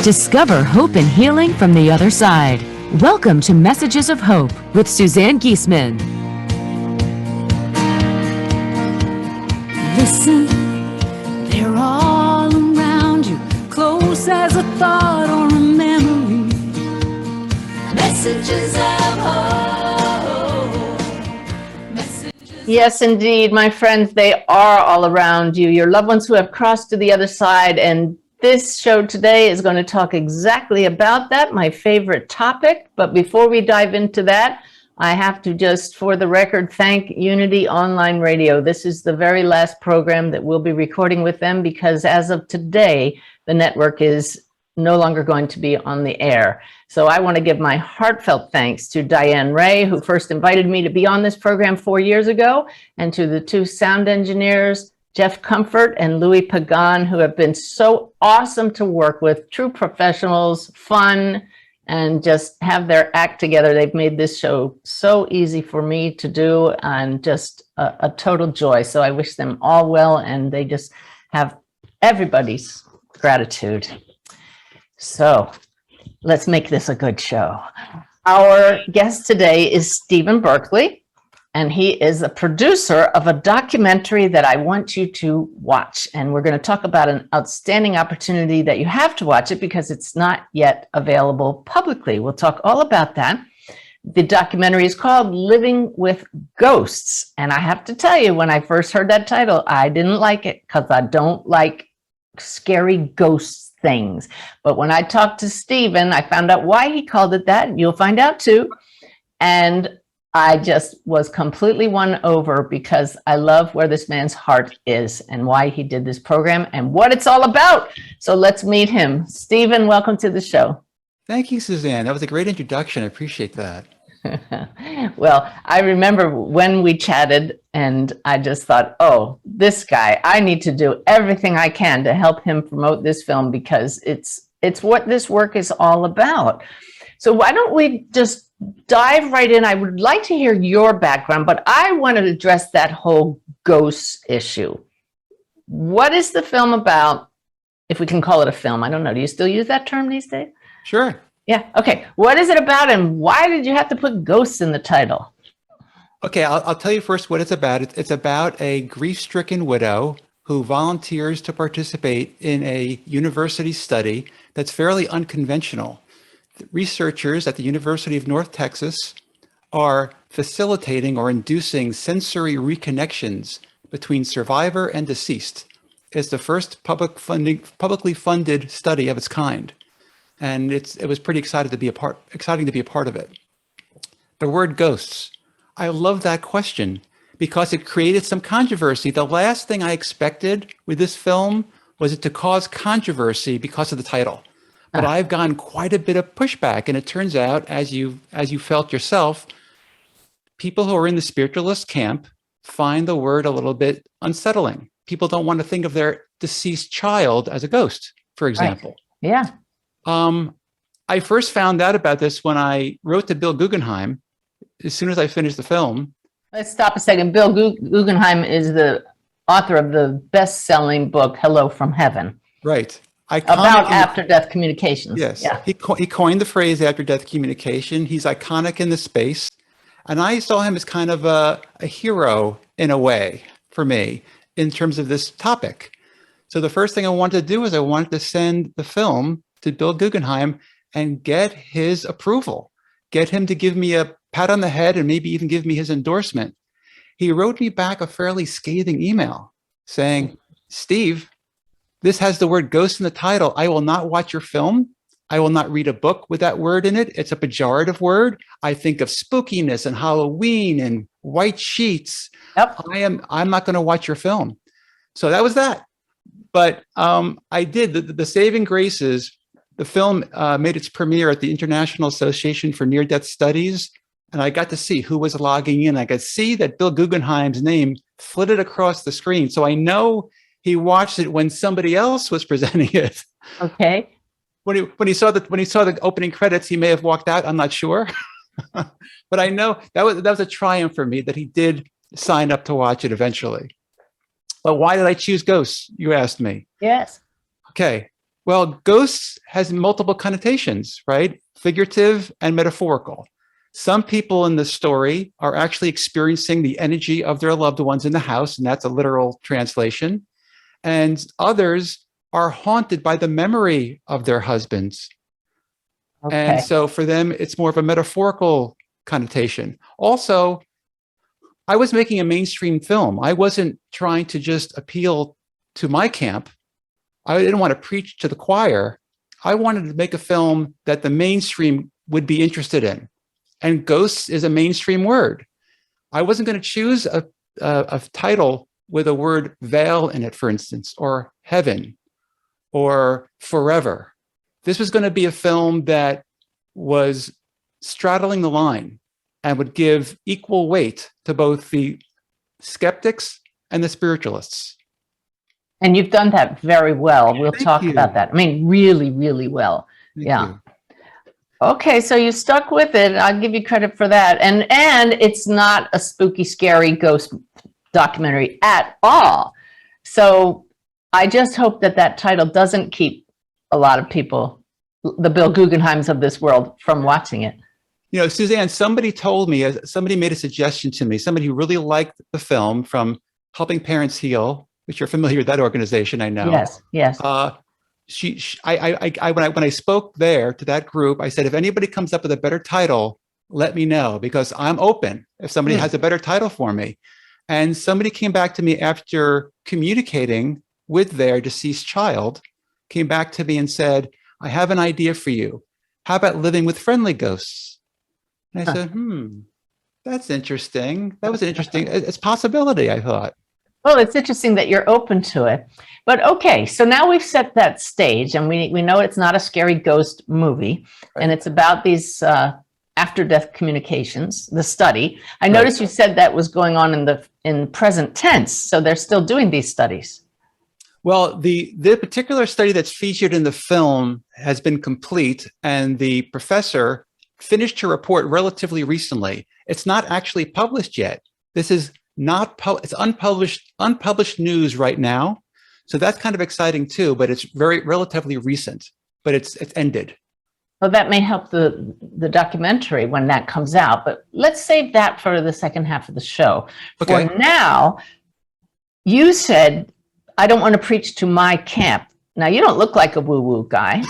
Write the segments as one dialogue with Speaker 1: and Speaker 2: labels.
Speaker 1: Discover hope and healing from the other side. Welcome to Messages of Hope with Suzanne Giesemann.
Speaker 2: Listen, they're all around you, close as a thought or a memory. Messages of hope.
Speaker 3: Yes, indeed, my friends, they are all around you, your loved ones who have crossed to the other side. And this show today is going to talk exactly about that, my favorite topic. But before we dive into that, I have to just, for the record, thank Unity Online Radio. This is the very last program that we'll be recording with them because as of today, the network is no longer going to be on the air. So I want to give my heartfelt thanks to Diane Ray, who first invited me to be on this program 4 years ago, and to the two sound engineers, Jeff Comfort and Louis Pagan, who have been so awesome to work with, true professionals, fun, and just have their act together. They've made this show so easy for me to do and just a total joy. So I wish them all well, and they just have everybody's gratitude. So let's make this a good show. Our guest today is Stephen Berkley. And he is a producer of a documentary that I want you to watch. And we're going to talk about an outstanding opportunity that you have to watch it because it's not yet available publicly. We'll talk all about that. The documentary is called Living with Ghosts. And I have to tell you, when I first heard that title, I didn't like it because I don't like scary ghost things. But when I talked to Stephen, I found out why he called it that. And you'll find out too. And I just was completely won over because I love where this man's heart is and why he did this program and what it's all about. So let's meet him. Stephen, welcome to the show.
Speaker 4: Thank you, Suzanne. That was a great introduction. I appreciate that.
Speaker 3: Well, I remember when we chatted and I just thought, oh, this guy, I need to do everything I can to help him promote this film because it's what this work is all about. So why don't we just dive right in? I would like to hear your background, but I want to address that whole ghost issue. What is the film about, if we can call it a film? I don't know. Do you still use that term these days?
Speaker 4: Sure.
Speaker 3: Yeah. Okay. What is it about and why did you have to put ghosts in the title?
Speaker 4: Okay, I'll tell you first what it's about. It's about a grief-stricken widow who volunteers to participate in a university study that's fairly unconventional. Researchers at the University of North Texas are facilitating or inducing sensory reconnections between survivor and deceased. It's the first publicly funded study of its kind, and it was pretty exciting to be a part of it. The word ghosts, I love that question because it created some controversy. The last thing I expected with this film was it to cause controversy because of the title. But I've gotten quite a bit of pushback, and it turns out, as you felt yourself, people who are in the spiritualist camp find the word a little bit unsettling. People don't want to think of their deceased child as a ghost, for example.
Speaker 3: Right. Yeah.
Speaker 4: I first found out about this when I wrote to Bill Guggenheim. As soon as I finished the film.
Speaker 3: Let's stop a second. Bill Guggenheim is the author of the best-selling book, Hello from Heaven.
Speaker 4: Right.
Speaker 3: About after-death communications.
Speaker 4: Yes,
Speaker 3: yeah.
Speaker 4: He coined the phrase after-death communication. He's iconic in the space. And I saw him as kind of a hero in a way for me in terms of this topic. So the first thing I wanted to do is I wanted to send the film to Bill Guggenheim and get his approval, get him to give me a pat on the head and maybe even give me his endorsement. He wrote me back a fairly scathing email saying, Steve, this has the word ghost in the title. I will not watch your film. I will not read a book with that word in it. It's a pejorative word. I think of spookiness and Halloween and white sheets.
Speaker 3: Yep.
Speaker 4: I'm not going to watch your film. So that was that. But I did. The saving grace is the film made its premiere at the International Association for Near-Death Studies. And I got to see who was logging in. I could see that Bill Guggenheim's name flitted across the screen. So I know he watched it when somebody else was presenting it.
Speaker 3: Okay.
Speaker 4: When he saw the opening credits, he may have walked out. I'm not sure, but I know that was a triumph for me that he did sign up to watch it eventually. But why did I choose ghosts? You asked me.
Speaker 3: Yes.
Speaker 4: Okay. Well, ghosts has multiple connotations, right? Figurative and metaphorical. Some people in the story are actually experiencing the energy of their loved ones in the house, and that's a literal translation. And others are haunted by the memory of their husbands. And
Speaker 3: Okay.
Speaker 4: so for them, it's more of a metaphorical connotation. Also, I was making a mainstream film. I wasn't trying to just appeal to my camp. I didn't want to preach to the choir. I wanted to make a film that the mainstream would be interested in. And ghosts is a mainstream word. I wasn't going to choose a title with a word veil in it, for instance, or heaven, or forever. This was going to be a film that was straddling the line and would give equal weight to both the skeptics and the spiritualists.
Speaker 3: And you've done that very well. We'll
Speaker 4: Thank
Speaker 3: talk
Speaker 4: you.
Speaker 3: about that. I mean, really, really well.
Speaker 4: Thank
Speaker 3: Yeah.
Speaker 4: you.
Speaker 3: Okay, so you stuck with it. I'll give you credit for that. And it's not a spooky, scary ghost documentary at all. So I just hope that title doesn't keep a lot of people, the Bill Guggenheims of this world, from watching it.
Speaker 4: You know, Suzanne, somebody told me, somebody made a suggestion to me, somebody who really liked the film from Helping Parents Heal, which you're familiar with that organization, I know.
Speaker 3: Yes, yes.
Speaker 4: When I spoke there to that group, I said, if anybody comes up with a better title, let me know, because I'm open if somebody has a better title for me. And somebody came back to me after communicating with their deceased child, came back to me and said, I have an idea for you. How about living with friendly ghosts? And I said, that's interesting. That was an interesting, it's a possibility, I thought.
Speaker 3: Well, it's interesting that you're open to it. But okay, so now we've set that stage, and we know it's not a scary ghost movie,
Speaker 4: Right.
Speaker 3: and it's about these after-death communications, the study. I noticed you said that was going on in present tense, so they're still doing these studies.
Speaker 4: Well, the particular study that's featured in the film has been complete, and the professor finished her report relatively recently. It's not actually published yet. This is it's unpublished news right now. So that's kind of exciting too, but it's relatively recent, but it's ended.
Speaker 3: Well, that may help the documentary when that comes out, but let's save that for the second half of the show.
Speaker 4: Okay.
Speaker 3: For now, you said, I don't want to preach to my camp. Now, you don't look like a woo-woo guy.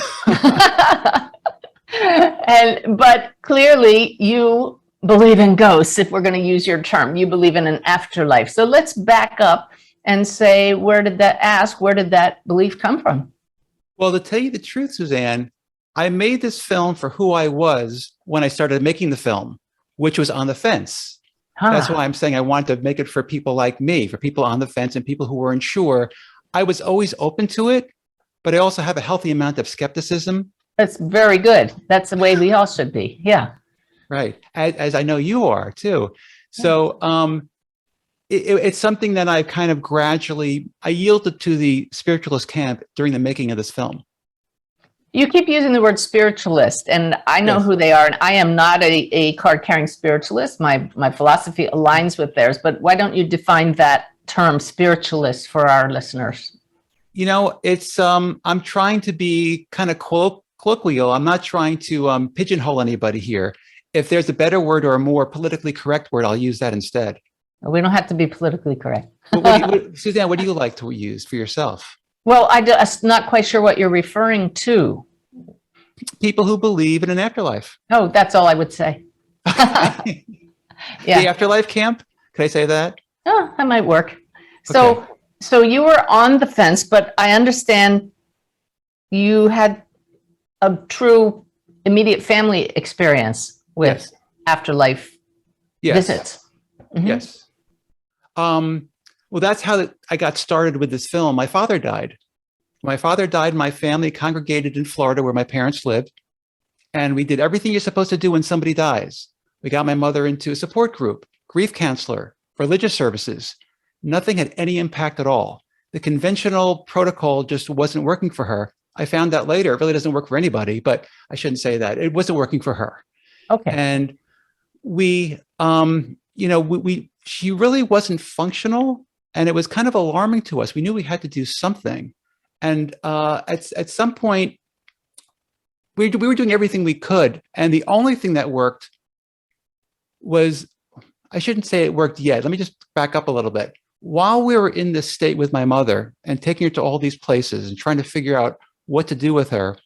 Speaker 3: But clearly you believe in ghosts, if we're going to use your term. You believe in an afterlife. So let's back up and say, where did that belief come from?
Speaker 4: Well, to tell you the truth, Suzanne, I made this film for who I was when I started making the film, which was on the fence. That's why I'm saying I wanted to make it for people like me, for people on the fence and people who weren't sure. I was always open to it, but I also have a healthy amount of skepticism.
Speaker 3: That's very good. That's the way we all should be. Yeah.
Speaker 4: Right. As I know you are too. So it's something that I kind of I yielded to the spiritualist camp during the making of this film.
Speaker 3: You keep using the word spiritualist, and I know who they are, and I am not a card-carrying spiritualist. My philosophy aligns with theirs, but why don't you define that term spiritualist for our listeners?
Speaker 4: You know, it's I'm trying to be kind of colloquial. I'm not trying to pigeonhole anybody here. If there's a better word or a more politically correct word, I'll use that instead.
Speaker 3: We don't have to be politically correct.
Speaker 4: Suzanne, what do you like to use for yourself?
Speaker 3: Well, I'm not quite sure what you're referring to.
Speaker 4: People who believe in an afterlife.
Speaker 3: Oh, that's all I would say. Yeah.
Speaker 4: The afterlife camp? Can I say that?
Speaker 3: Oh, that might work.
Speaker 4: Okay.
Speaker 3: So you were on the fence, but I understand you had a true immediate family experience with afterlife visits. Mm-hmm.
Speaker 4: Yes. Well, that's how I got started with this film. My father died. My father died. My family congregated in Florida where my parents lived. And we did everything you're supposed to do when somebody dies. We got my mother into a support group, grief counselor, religious services. Nothing had any impact at all. The conventional protocol just wasn't working for her. I found that later. It really doesn't work for anybody, but I shouldn't say that. It wasn't working for her.
Speaker 3: Okay.
Speaker 4: And she really wasn't functional. And it was kind of alarming to us. We knew we had to do something. And at some point, we were doing everything we could. And the only thing that worked was, I shouldn't say it worked yet. Let me just back up a little bit. While we were in this state with my mother and taking her to all these places and trying to figure out what to do with her,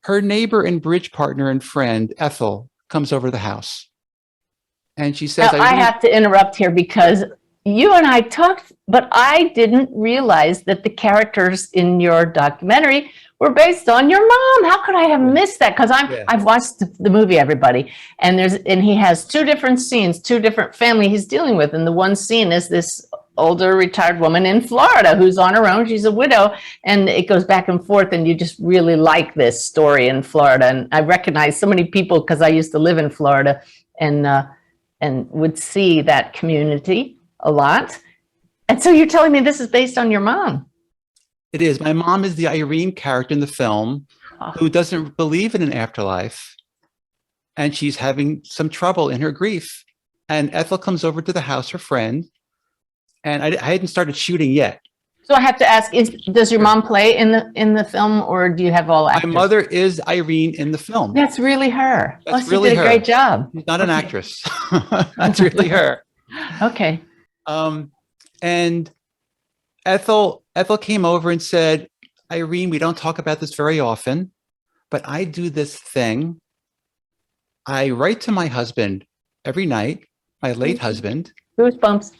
Speaker 4: her neighbor and bridge partner and friend, Ethel, comes over to the house. And she says,
Speaker 3: Now, I have to interrupt here because you and I talked, but I didn't realize that the characters in your documentary were based on your mom. How could I have missed that? Because I've watched the movie, everybody, and he has two different scenes, two different family he's dealing with. And the one scene is this older retired woman in Florida who's on her own. She's a widow, and it goes back and forth. And you just really like this story in Florida. And I recognize so many people because I used to live in Florida and would see that community a lot. And so you're telling me this is based on your mom?
Speaker 4: It is. My mom is the Irene character in the film who doesn't believe in an afterlife, and she's having some trouble in her grief. And Ethel comes over to the house, her friend, and I hadn't started shooting yet.
Speaker 3: So I have to ask: does your mom play in the film, or do you have all actors?
Speaker 4: My mother is Irene in the film.
Speaker 3: That's really her.
Speaker 4: That's
Speaker 3: she
Speaker 4: really
Speaker 3: did a
Speaker 4: her.
Speaker 3: great job.
Speaker 4: She's not an actress. That's really her.
Speaker 3: Okay.
Speaker 4: And Ethel came over and said, Irene, we don't talk about this very often, but I do this thing. I write to my husband every night, my late husband.
Speaker 3: Goosebumps.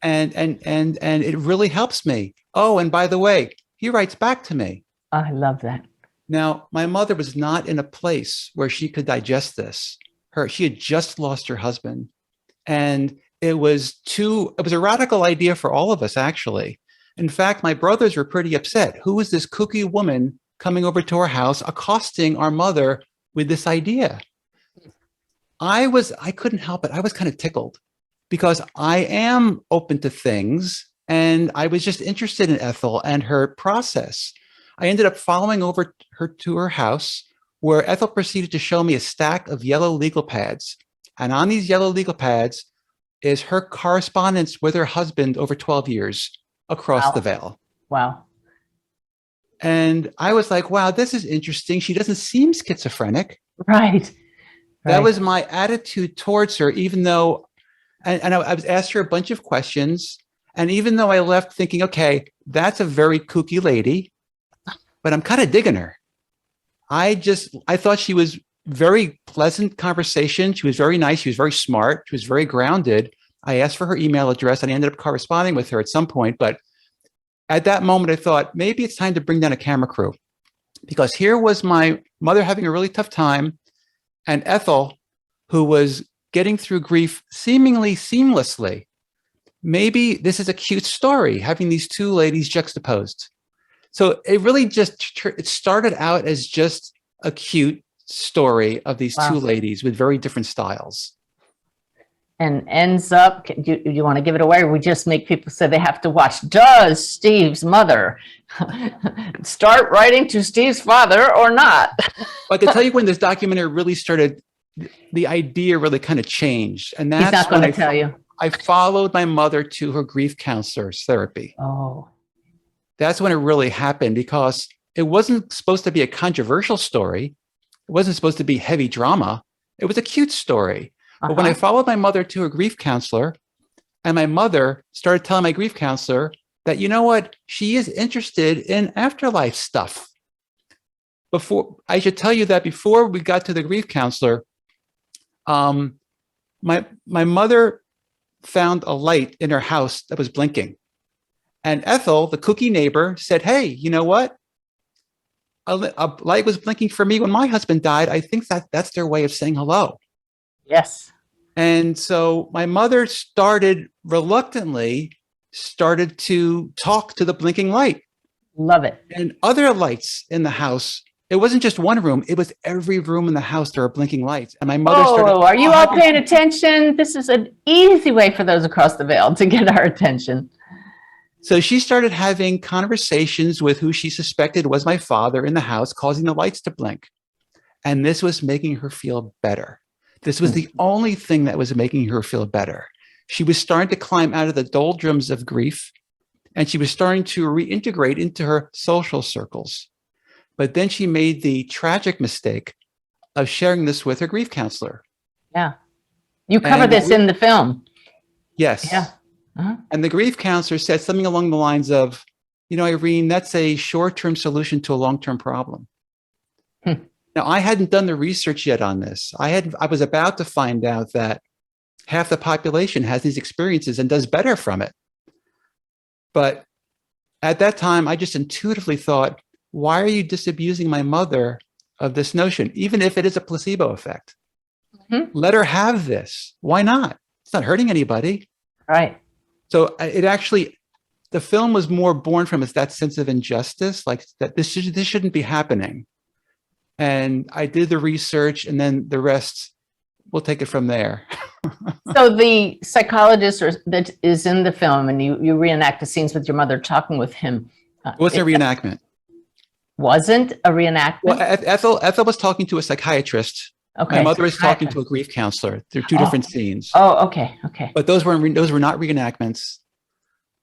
Speaker 4: and it really helps me. Oh, and by the way, he writes back to me.
Speaker 3: I love that. Now,
Speaker 4: my mother was not in a place where she could digest this. She had just lost her husband. And it was a radical idea for all of us, actually. In fact, my brothers were pretty upset. Who is this kooky woman coming over to our house, accosting our mother with this idea? I couldn't help it. I was kind of tickled because I am open to things, and I was just interested in Ethel and her process. I ended up following over her to her house, where Ethel proceeded to show me a stack of yellow legal pads. And on these yellow legal pads is her correspondence with her husband over 12 years across the veil.
Speaker 3: Wow.
Speaker 4: And I was like, wow, this is interesting. She doesn't seem schizophrenic.
Speaker 3: Right.
Speaker 4: That was my attitude towards her, even though, and I was asked her a bunch of questions. And even though I left thinking, okay, that's a very kooky lady, but I'm kind of digging her. I thought she was very pleasant conversation. She was very nice. She was very smart. She was very grounded. I asked for her email address and I ended up corresponding with her at some point. But at that moment, I thought maybe it's time to bring down a camera crew, because here was my mother having a really tough time, and Ethel, who was getting through grief seemingly seamlessly. Maybe this is a cute story, having these two ladies juxtaposed. So it really it started out as just a cute story of these two ladies with very different styles.
Speaker 3: And ends up, do you want to give it away, or we just make people say they have to watch? Does Steve's mother start writing to Steve's father or not?
Speaker 4: But to tell you when this documentary really started, the idea really kind of changed. And that's
Speaker 3: He's not going to tell you.
Speaker 4: I followed my mother to her grief counselor's therapy.
Speaker 3: Oh.
Speaker 4: That's when it really happened, because it wasn't supposed to be a controversial story. It wasn't supposed to be heavy drama. It was a cute story. But when I followed my mother to her grief counselor, and my mother started telling my grief counselor that, you know what, she is interested in afterlife stuff. I should tell you that before we got to the grief counselor, my mother found a light in her house that was blinking. And Ethel, the kooky neighbor, said, hey, you know what? A light was blinking for me when my husband died. I think that's their way of saying hello.
Speaker 3: Yes.
Speaker 4: And so my mother reluctantly started to talk to the blinking light.
Speaker 3: Love it.
Speaker 4: And other lights in the house. It wasn't just one room. It was every room in the house. There were blinking lights. And my mother started.
Speaker 3: Oh, are you all paying attention? This is an easy way for those across the veil to get our attention.
Speaker 4: So she started having conversations with who she suspected was my father in the house, causing the lights to blink. And this was making her feel better. This was the only thing that was making her feel better. She was starting to climb out of the doldrums of grief. and she was starting to reintegrate into her social circles. But then she made the tragic mistake of sharing this with her grief counselor.
Speaker 3: Yeah. You cover this in the film.
Speaker 4: Yes.
Speaker 3: Yeah. Uh-huh.
Speaker 4: And the grief counselor said something along the lines of, Irene, that's a short-term solution to a long-term problem. Now, I hadn't done the research yet on this. I was about to find out that half the population has these experiences and does better from it. But at that time, I just intuitively thought, why are you disabusing my mother of this notion, even if it is a placebo effect? Mm-hmm. Let her have this. Why not? It's not hurting anybody.
Speaker 3: Right.
Speaker 4: So the film was more born from that sense of injustice, like that this shouldn't be happening. And I did the research, and then the rest, we'll take it from there.
Speaker 3: So the psychologist that is in the film, and you reenact the scenes with your mother talking with him.
Speaker 4: It wasn't a reenactment.
Speaker 3: Wasn't a reenactment?
Speaker 4: Well, Ethel was talking to a psychiatrist.
Speaker 3: Okay.
Speaker 4: My mother was talking to a grief counselor. They're two different scenes.
Speaker 3: Oh, okay.
Speaker 4: But those were not reenactments.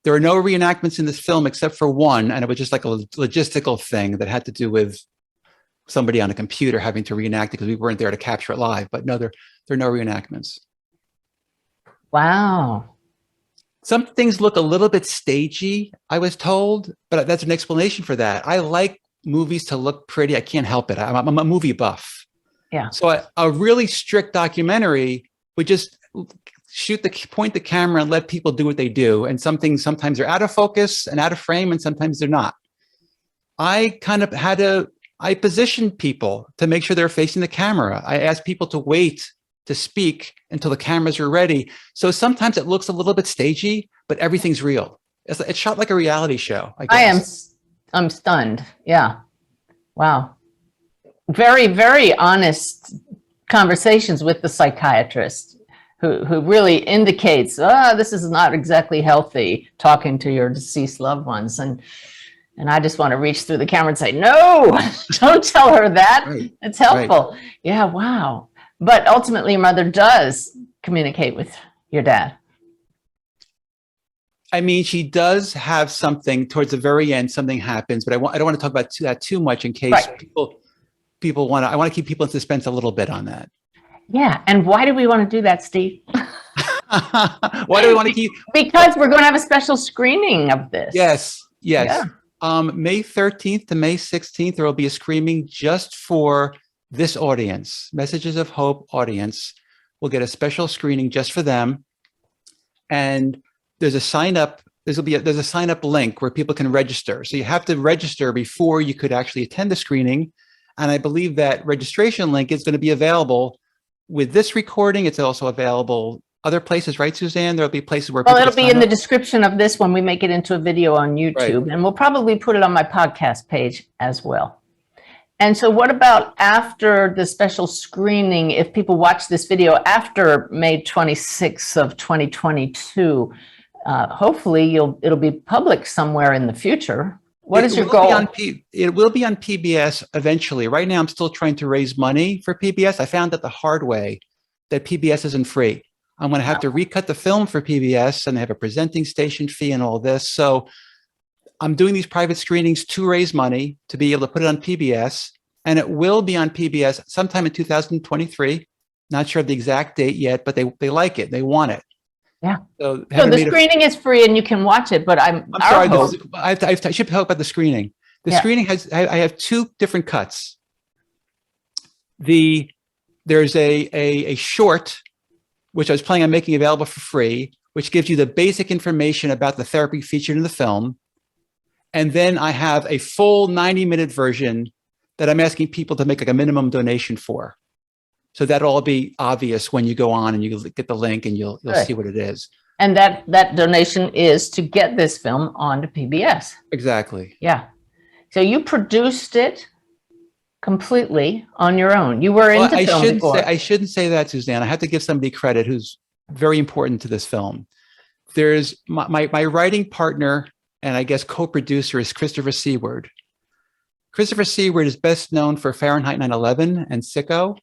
Speaker 4: There are no reenactments in this film except for one, and it was just like a logistical thing that had to do with somebody on a computer having to reenact it because we weren't there to capture it live. But no, there are no reenactments.
Speaker 3: Wow.
Speaker 4: Some things look a little bit stagey, I was told, but that's an explanation for that. I like movies to look pretty. I can't help it. I'm a movie buff.
Speaker 3: Yeah.
Speaker 4: So a really strict documentary would just point the camera and let people do what they do. And sometimes they're out of focus and out of frame, and sometimes they're not. I kind of I positioned people to make sure they're facing the camera. I asked people to wait to speak until the cameras are ready. So sometimes it looks a little bit stagey, but everything's real. It's shot like a reality show, I guess.
Speaker 3: I'm stunned. Yeah. Wow. Very, very honest conversations with the psychiatrist who really indicates, this is not exactly healthy, talking to your deceased loved ones. And I just want to reach through the camera and say, no, don't tell her that. Right. It's helpful. Right. Yeah, wow. But ultimately, your mother does communicate with your dad.
Speaker 4: I mean, she does have something towards the very end, something happens, but I don't want to talk about that too much in case people want to, I want to keep people in suspense a little bit on that.
Speaker 3: Yeah. And why do we want to do that, Steve?
Speaker 4: Why do we want to keep?
Speaker 3: Because we're going to have a special screening of this.
Speaker 4: Yes.
Speaker 3: Yeah.
Speaker 4: May 13th to May 16th, there will be a screening just for this audience, Messages of Hope audience. We'll get a special screening just for them. And there's a sign up. There's a sign up link where people can register. So you have to register before you could actually attend the screening. And I believe that registration link is going to be available with this recording. It's also available other places, right, Suzanne? There'll be places where people
Speaker 3: it'll be in the description of this when we make it into a video on YouTube. Right. And we'll probably put it on my podcast page as well. And so what about after the special screening, if people watch this video after May 26th of 2022, hopefully it'll be public somewhere in the future. What is your goal?
Speaker 4: It will be on PBS eventually. Right now, I'm still trying to raise money for PBS. I found out the hard way that PBS isn't free. I'm going to have to recut the film for PBS, and they have a presenting station fee and all this. So I'm doing these private screenings to raise money to be able to put it on PBS, and it will be on PBS sometime in 2023. Not sure of the exact date yet, but they like it. They want it.
Speaker 3: Yeah. So the screening is free and you can watch it, but I'm sorry.
Speaker 4: I should talk about the screening. The screening I have two different cuts. There's a short, which I was planning on making available for free, which gives you the basic information about the therapy featured in the film. And then I have a full 90-minute version that I'm asking people to make like a minimum donation for. So that'll all be obvious when you go on and you get the link and you'll see what it is.
Speaker 3: And that donation is to get this film onto PBS.
Speaker 4: Exactly.
Speaker 3: Yeah. So you produced it completely on your own. You were into film before.
Speaker 4: I shouldn't say that, Suzanne. I have to give somebody credit who's very important to this film. There's my writing partner and I guess co-producer is Christopher Seward. Christopher Seward is best known for Fahrenheit 9/11 and Sicko.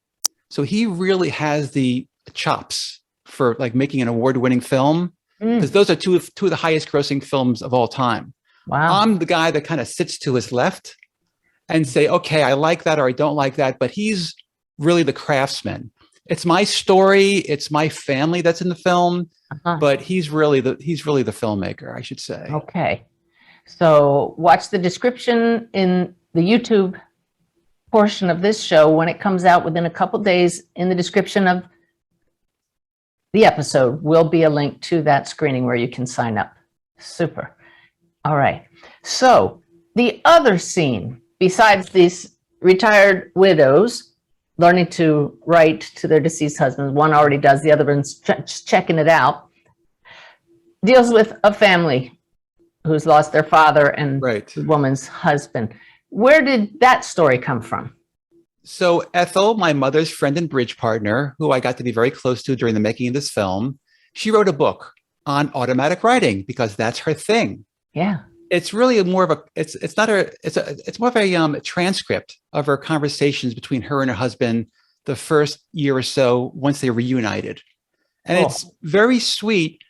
Speaker 4: So he really has the chops for like making an award-winning film. because those are two of the highest grossing films of all time.
Speaker 3: Wow.
Speaker 4: I'm the guy that kind of sits to his left and say, okay, I like that or I don't like that, but he's really the craftsman. It's my story, it's my family that's in the film, but he's really the filmmaker, I should say.
Speaker 3: Okay. So watch the description in the YouTube portion of this show when it comes out within a couple days. In the description of the episode will be a link to that screening where you can sign up. Super. All right. So the other scene, besides these retired widows learning to write to their deceased husbands, one already does, the other one's checking it out, deals with a family who's lost their father and the woman's husband. Where did that story come from?
Speaker 4: So Ethel, my mother's friend and bridge partner, who I got to be very close to during the making of this film, she wrote a book on automatic writing because that's her thing.
Speaker 3: Yeah.
Speaker 4: It's really more of a, it's more of a transcript of her conversations between her and her husband the first year or so once they reunited. And it's very sweet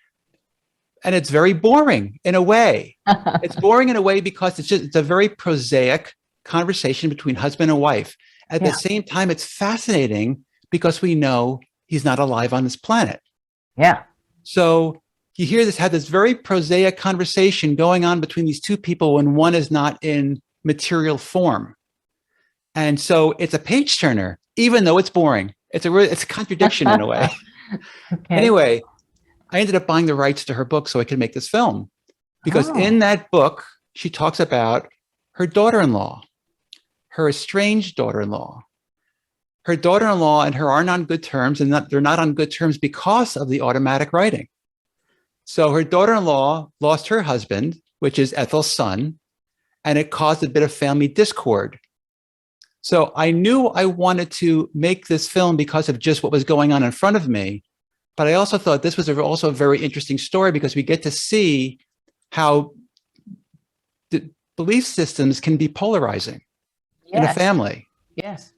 Speaker 4: and it's very boring in a way. It's boring in a way because it's a very prosaic conversation between husband and wife. At the same time, it's fascinating because we know he's not alive on this planet.
Speaker 3: Yeah.
Speaker 4: So you hear have this very prosaic conversation going on between these two people when one is not in material form. And so it's a page turner, even though it's boring. It's a contradiction in a way. Anyway, I ended up buying the rights to her book so I could make this film. Because in that book, she talks about her daughter-in-law, her estranged daughter-in-law. Her daughter-in-law and her aren't on good terms, and they're not on good terms because of the automatic writing. So her daughter-in-law lost her husband, which is Ethel's son, and it caused a bit of family discord. So I knew I wanted to make this film because of just what was going on in front of me. But I also thought this was also a very interesting story because we get to see how the belief systems can be polarizing in a family.
Speaker 3: Yes.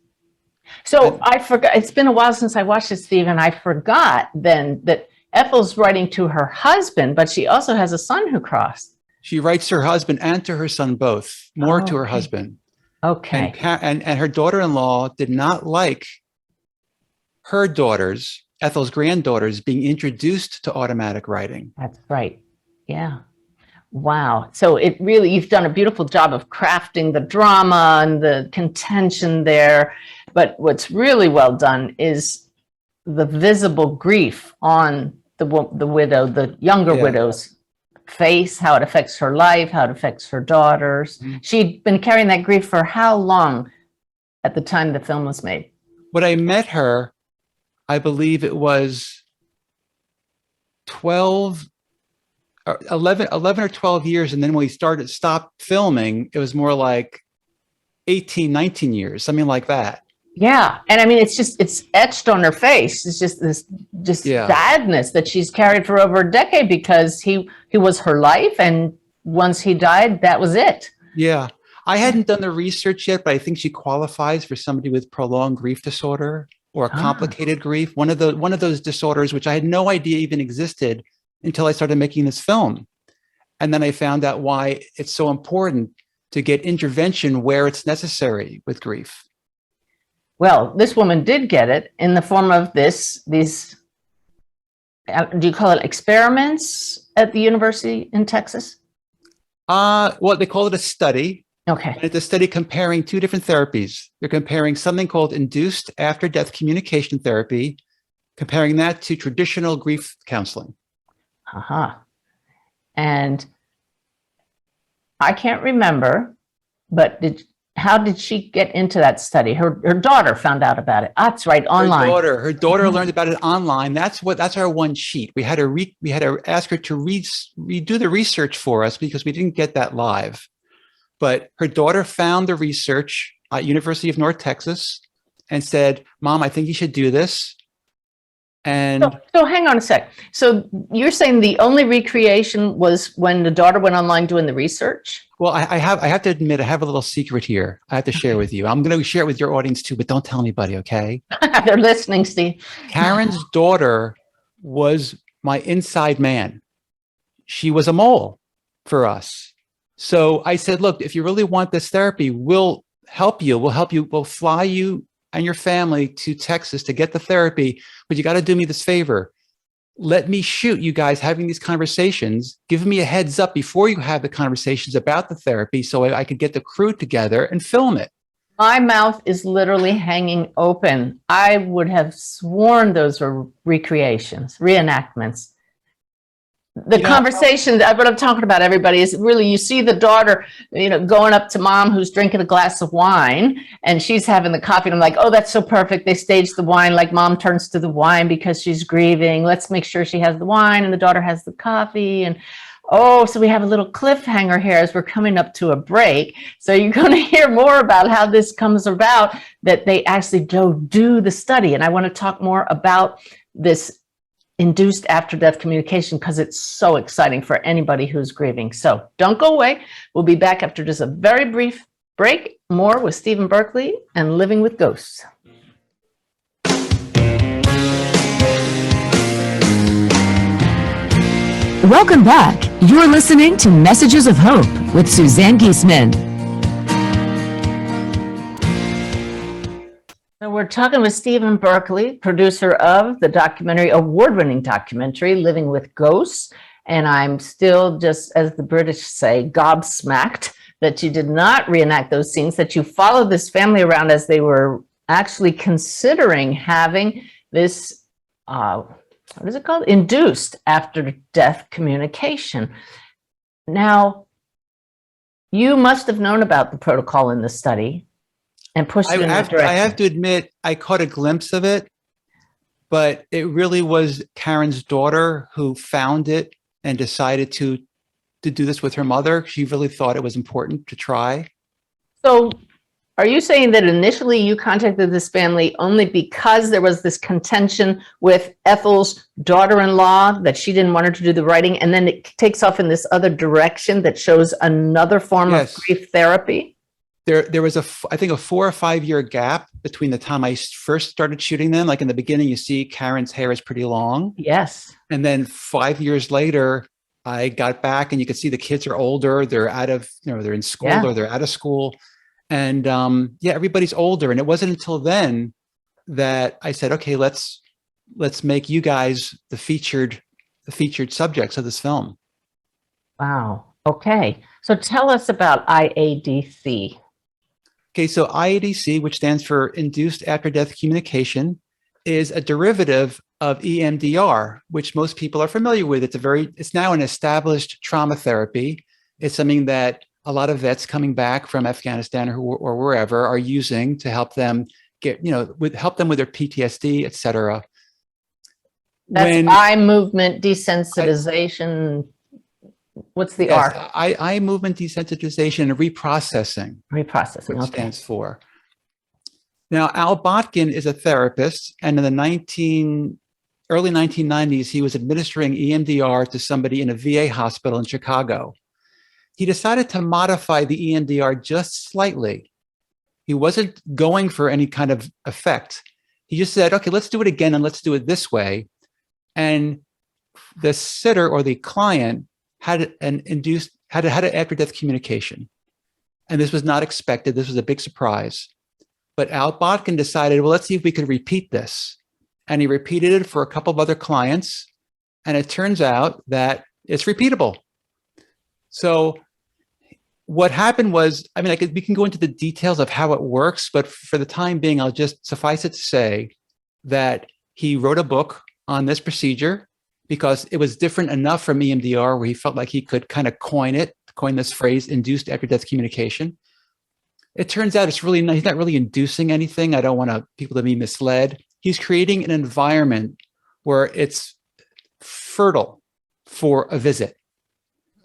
Speaker 3: So I forgot, it's been a while since I watched it, Stephen. I forgot then that Ethel's writing to her husband, but she also has a son who crossed.
Speaker 4: She writes to her husband and to her son both, more to her husband.
Speaker 3: Okay.
Speaker 4: And her daughter-in-law did not like her daughters, Ethel's granddaughters, being introduced to automatic writing.
Speaker 3: That's right. Yeah. Wow. So it really, you've done a beautiful job of crafting the drama and the contention there. But what's really well done is the visible grief on the widow, the younger widow's face, how it affects her life, how it affects her daughters. She'd been carrying that grief for how long at the time the film was made?
Speaker 4: When I met her, I believe it was 11 or 12 years. And then when we stopped filming, it was more like 18, 19 years, something like that.
Speaker 3: Yeah. And I mean, it's etched on her face. It's just this sadness that she's carried for over a decade because he was her life. And once he died, that was it.
Speaker 4: Yeah. I hadn't done the research yet, but I think she qualifies for somebody with prolonged grief disorder or complicated grief. One of those disorders, which I had no idea even existed until I started making this film. And then I found out why it's so important to get intervention where it's necessary with grief.
Speaker 3: Well, this woman did get it in the form of these, do you call it experiments at the university in Texas?
Speaker 4: Well, they call it a study.
Speaker 3: Okay.
Speaker 4: And it's a study comparing two different therapies. They're comparing something called Induced After Death Communication therapy, comparing that to traditional grief counseling.
Speaker 3: And I can't remember, but how did she get into that study? Her daughter found out about it. That's right, online.
Speaker 4: Her daughter learned about it online. That's our one sheet. We had to ask her to redo the research for us because we didn't get that live. But her daughter found the research at University of North Texas and said, "Mom, I think you should do this." And
Speaker 3: so hang on a sec. So you're saying the only recreation was when the daughter went online doing the research?
Speaker 4: Well, I have to admit, I have a little secret here I have to share with you. I'm going to share it with your audience too, but don't tell anybody, okay?
Speaker 3: They're listening, Steve.
Speaker 4: Karen's daughter was my inside man. she was a mole for us. So I said, look, if you really want this therapy, we'll help you. We'll fly you and your family to Texas to get the therapy, but you got to do me this favor. Let me shoot you guys having these conversations. Give me a heads up before you have the conversations about the therapy so I could get the crew together and film it.
Speaker 3: My mouth is literally hanging open. I would have sworn those were recreations, reenactments. The conversation, what I'm talking about, everybody, is really, you see the daughter, going up to mom who's drinking a glass of wine and she's having the coffee. And I'm like, oh, that's so perfect. They staged the wine, like mom turns to the wine because she's grieving. Let's make sure she has the wine and the daughter has the coffee. And so we have a little cliffhanger here as we're coming up to a break. So you're going to hear more about how this comes about, that they actually do the study. And I want to talk more about this induced after death communication because it's so exciting for anybody who's grieving. So don't go away. We'll be back after just a very brief break. More with Stephen Berkley and Living with Ghosts.
Speaker 1: Welcome back. You're listening to Messages of Hope with Suzanne Giesemann.
Speaker 3: So we're talking with Stephen Berkley, producer of the award-winning documentary, Living with Ghosts. And I'm still, just as the British say, gobsmacked that you did not reenact those scenes, that you followed this family around as they were actually considering having this, what is it called? Induced after death communication. Now, you must have known about the protocol in the study and pushed it in that direction.
Speaker 4: I have to admit, I caught a glimpse of it, but it really was Karen's daughter who found it and decided to do this with her mother. She really thought it was important to try.
Speaker 3: So are you saying that initially you contacted this family only because there was this contention with Ethel's daughter-in-law, that she didn't want her to do the writing, and then it takes off in this other direction that shows another form of grief therapy?
Speaker 4: There was I think a 4 or 5 year gap between the time I first started shooting them. Like in the beginning, you see Karen's hair is pretty long.
Speaker 3: Yes.
Speaker 4: And then 5 years later, I got back and you could see the kids are older. They're out of, they're in school or they're out of school. And everybody's older. And it wasn't until then that I said, okay, let's make you guys the featured subjects of this film.
Speaker 3: Wow. Okay. So tell us about IADC.
Speaker 4: Okay, so IADC, which stands for Induced After Death Communication, is a derivative of EMDR, which most people are familiar with. It's now an established trauma therapy. It's something that a lot of vets coming back from Afghanistan or wherever are using to help them help them with their PTSD, etc.
Speaker 3: That's eye movement desensitization. What's the R?
Speaker 4: Eye movement desensitization and reprocessing.
Speaker 3: Reprocessing,
Speaker 4: which stands for. Now, Al Botkin is a therapist, and in the early 1990s, he was administering EMDR to somebody in a VA hospital in Chicago. He decided to modify the EMDR just slightly. He wasn't going for any kind of effect. He just said, okay, let's do it again and let's do it this way. And the sitter or the client had an after-death communication. And this was not expected. This was a big surprise. But Al Botkin decided, well, let's see if we could repeat this. And he repeated it for a couple of other clients. And it turns out that it's repeatable. So what happened was, we can go into the details of how it works, but for the time being, I'll just suffice it to say that he wrote a book on this procedure because it was different enough from EMDR where he felt like he could kind of coin this phrase, induced after death communication. It turns out he's not really inducing anything. I don't want people to be misled. He's creating an environment where it's fertile for a visit.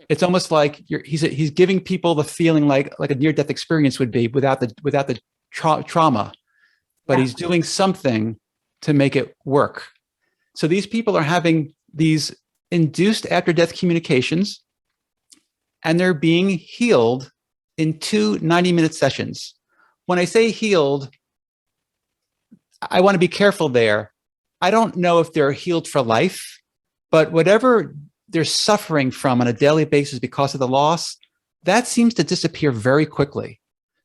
Speaker 4: It's almost like he's giving people the feeling like a near-death experience would be without the trauma, but he's doing something to make it work. So these people are having these induced after-death communications, and they're being healed in 2 90-minute sessions. When I say healed, I want to be careful there. I don't know if they're healed for life, but whatever they're suffering from on a daily basis because of the loss, that seems to disappear very quickly.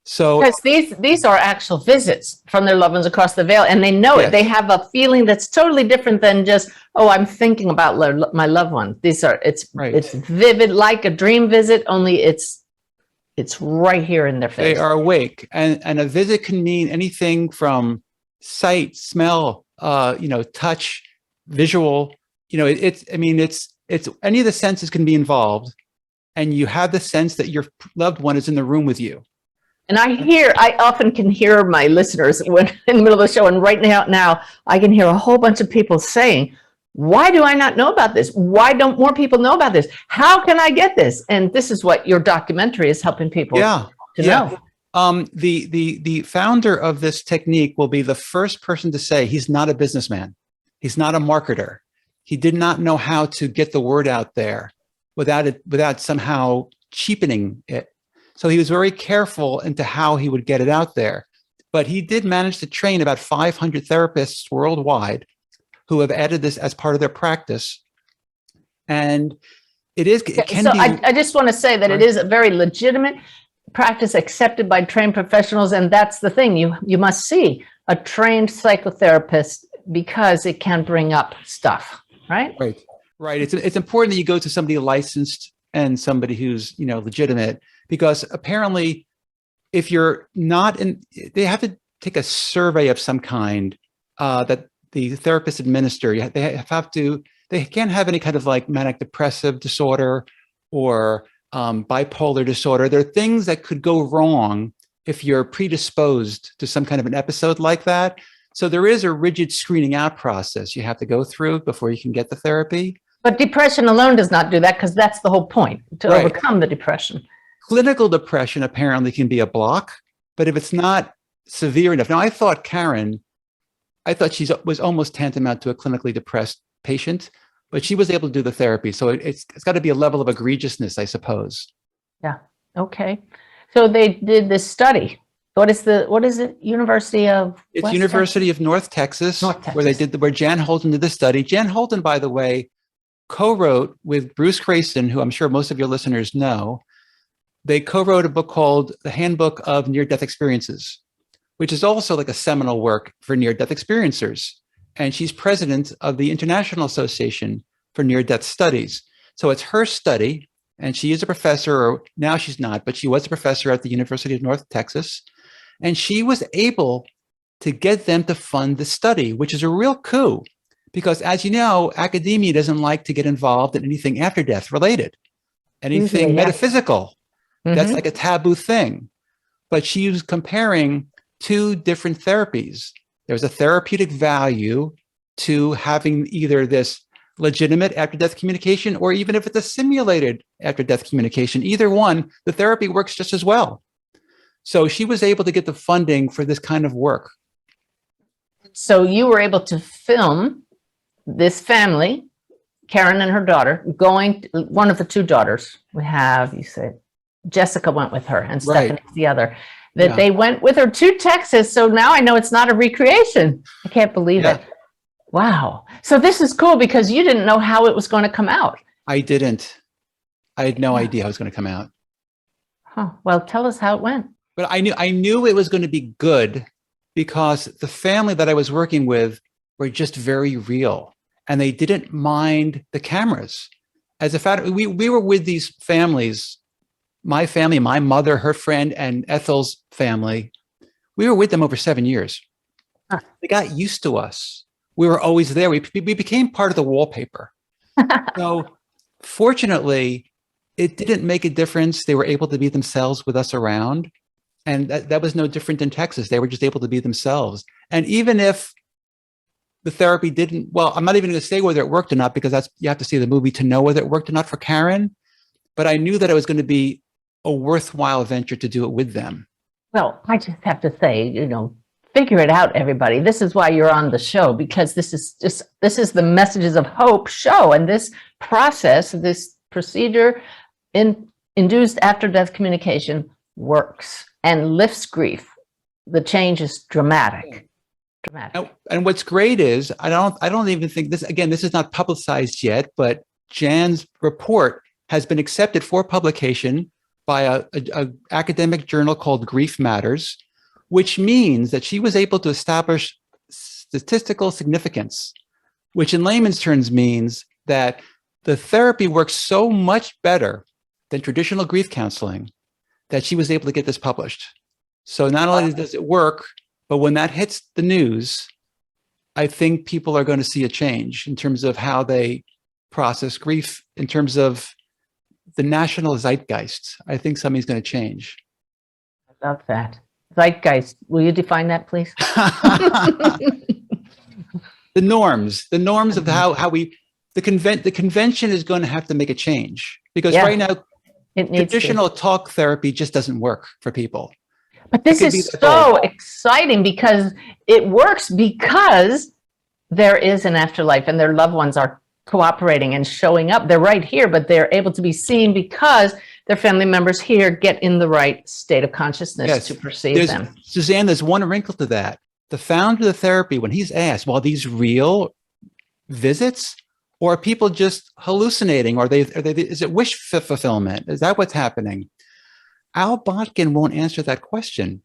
Speaker 4: So
Speaker 3: because these are actual visits from their loved ones across the veil, and they know
Speaker 4: yes.
Speaker 3: it. They have a feeling that's totally different than just, oh, I'm thinking about my loved one. It's vivid, like a dream visit, only it's right here in their face.
Speaker 4: They are awake, and a visit can mean anything from sight, smell, touch, visual. It's any of the senses can be involved, and you have the sense that your loved one is in the room with you.
Speaker 3: And I often can hear my listeners when in the middle of the show, and right now I can hear a whole bunch of people saying, why do I not know about this? Why don't more people know about this? How can I get this? And this is what your documentary is helping people to know.
Speaker 4: The founder of this technique will be the first person to say he's not a businessman. He's not a marketer. He did not know how to get the word out there without somehow cheapening it. So he was very careful into how he would get it out there. But he did manage to train about 500 therapists worldwide who have added this as part of their practice. And I just want to say that it is a very legitimate practice accepted by trained professionals. And that's the thing, you must see a trained psychotherapist because it can bring up stuff, right? Right. It's important that you go to somebody licensed and somebody who's, legitimate, because apparently if you're not they have to take a survey of some kind that the therapist administer. They can't have any kind of like manic depressive disorder or bipolar disorder. There are things that could go wrong if you're predisposed to some kind of an episode like that. So there is a rigid screening out process you have to go through before you can get the therapy.
Speaker 3: But depression alone does not do that, because that's the whole point, to overcome the depression.
Speaker 4: Clinical depression apparently can be a block, but if it's not severe enough. Now, I thought she was almost tantamount to a clinically depressed patient, but she was able to do the therapy. So it's got to be a level of egregiousness, I suppose.
Speaker 3: Yeah. Okay. So they did this study. What is it? University of
Speaker 4: North Texas, where Jan Holton did the study. Jan Holton, by the way, co-wrote with Bruce Grayson, who I'm sure most of your listeners know. They co-wrote a book called The Handbook of Near-Death Experiences, which is also like a seminal work for near-death experiencers. And she's president of the International Association for Near-Death Studies. So it's her study, and she is a professor, or now she's not, but she was a professor at the University of North Texas. And she was able to get them to fund the study, which is a real coup. Because as you know, academia doesn't like to get involved in anything after death related, anything metaphysical. Mm-hmm. That's like a taboo thing. But she was comparing two different therapies. There's a therapeutic value to having either this legitimate after-death communication, or even if it's a simulated after-death communication, either one, the therapy works just as well. So she was able to get the funding for this kind of work.
Speaker 3: So you were able to film this family, Karen and her daughter, one of the two daughters we have, you said, Jessica went with her, and Stephanie's the other. They went with her to Texas. So now I know it's not a recreation. I can't believe it. Wow. So this is cool, because you didn't know how it was going to come out.
Speaker 4: I didn't. I had no idea how it was going to come out.
Speaker 3: Huh. Well, tell us how it went.
Speaker 4: But I knew it was going to be good, because the family that I was working with were just very real, and they didn't mind the cameras. As a fact, we were with these families. My family, my mother, her friend, and Ethel's family, we were with them over 7 years. Huh. They got used to us. We were always there. We became part of the wallpaper. So fortunately, it didn't make a difference. They were able to be themselves with us around. And that was no different in Texas. They were just able to be themselves. And even if the therapy didn't, well, I'm not even going to say whether it worked or not, because you have to see the movie to know whether it worked or not for Karen. But I knew that it was going to be a worthwhile venture to do it with them.
Speaker 3: Well, I just have to say, figure it out, everybody. This is why you're on the show, because this is the Messages of Hope show. And this process, this procedure in Induced After Death Communication works and lifts grief. The change is dramatic.
Speaker 4: And what's great is, I don't even think this is not publicized yet, but Jan's report has been accepted for publication by a academic journal called Grief Matters, which means that she was able to establish statistical significance, which in layman's terms means that the therapy works so much better than traditional grief counseling that she was able to get this published. So not only does it work, but when that hits the news, I think people are going to see a change in terms of how they process grief, in terms of the national zeitgeist. I think something's going to change.
Speaker 3: I love that. Zeitgeist. Will you define that, please?
Speaker 4: The norms of how we, the convention is going to have to make a change, because right now, traditional talk therapy just doesn't work for people.
Speaker 3: But this is so exciting because it works because there is an afterlife and their loved ones are cooperating and showing up. They're right here, but they're able to be seen because their family members here get in the right state of consciousness to perceive them.
Speaker 4: Suzanne, there's one wrinkle to that. The founder of the therapy, when he's asked, well, are these real visits, or are people just hallucinating, or is it wish fulfillment? Is that what's happening? Al Botkin won't answer that question